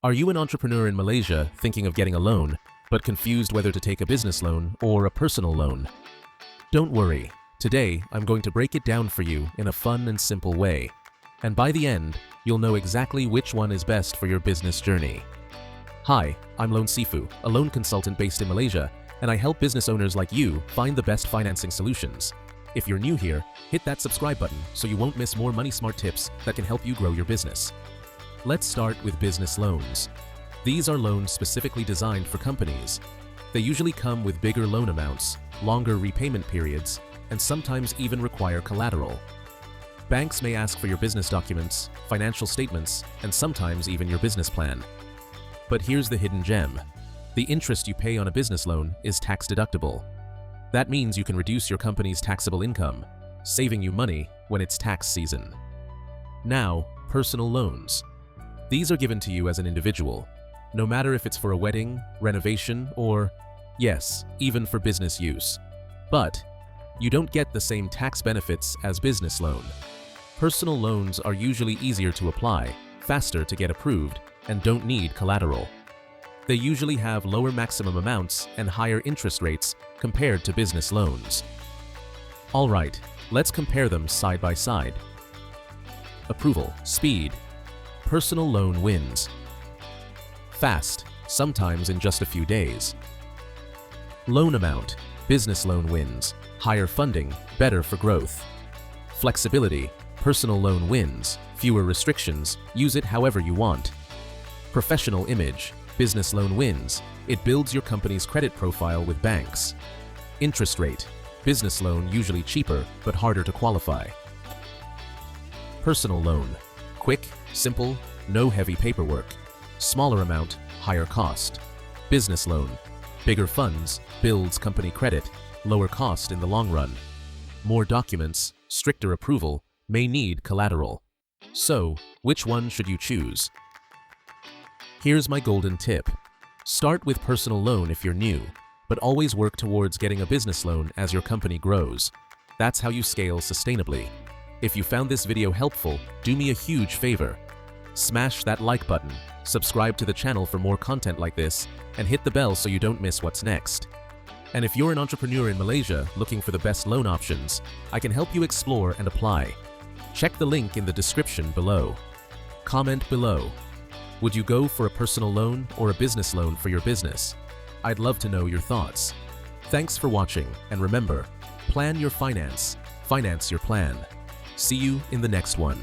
Are you an entrepreneur in Malaysia thinking of getting a loan, but confused whether to take a business loan or a personal loan? Don't worry. Today, I'm going to break it down for you in a fun and simple way. And by the end, you'll know exactly which one is best for your business journey. Hi, I'm Loan Sifu, a loan consultant based in Malaysia, and I help business owners like you find the best financing solutions. If you're new here, hit that subscribe button so you won't miss more money smart tips that can help you grow your business. Let's start with business loans. These are loans specifically designed for companies. They usually come with bigger loan amounts, longer repayment periods, and sometimes even require collateral. Banks may ask for your business documents, financial statements, and sometimes even your business plan. But here's the hidden gem. The interest you pay on a business loan is tax deductible. That means you can reduce your company's taxable income, saving you money when it's tax season. Now, personal loans. These are given to you as an individual, no matter if it's for a wedding, renovation, or, yes, even for business use. But you don't get the same tax benefits as business loan. Personal loans are usually easier to apply, faster to get approved, and don't need collateral. They usually have lower maximum amounts and higher interest rates compared to business loans. All right, let's compare them side by side. Approval, speed. Personal loan wins. Fast, sometimes in just a few days. Loan amount. Business loan wins. Higher funding, better for growth. Flexibility. Personal loan wins. Fewer restrictions, use it however you want. Professional image. Business loan wins. It builds your company's credit profile with banks. Interest rate. Business loan usually cheaper, but harder to qualify. Personal loan. Quick, simple, no heavy paperwork. Smaller amount, higher cost. Business loan. Bigger funds, builds company credit, lower cost in the long run. More documents, stricter approval, may need collateral. So, which one should you choose? Here's my golden tip. Start with personal loan if you're new, but always work towards getting a business loan as your company grows. That's how you scale sustainably. If you found this video helpful, do me a huge favor. Smash that like button, subscribe to the channel for more content like this, and hit the bell so you don't miss what's next. And if you're an entrepreneur in Malaysia looking for the best loan options, I can help you explore and apply. Check the link in the description below. Comment below. Would you go for a personal loan or a business loan for your business? I'd love to know your thoughts. Thanks for watching, and remember, plan your finance, finance your plan. See you in the next one.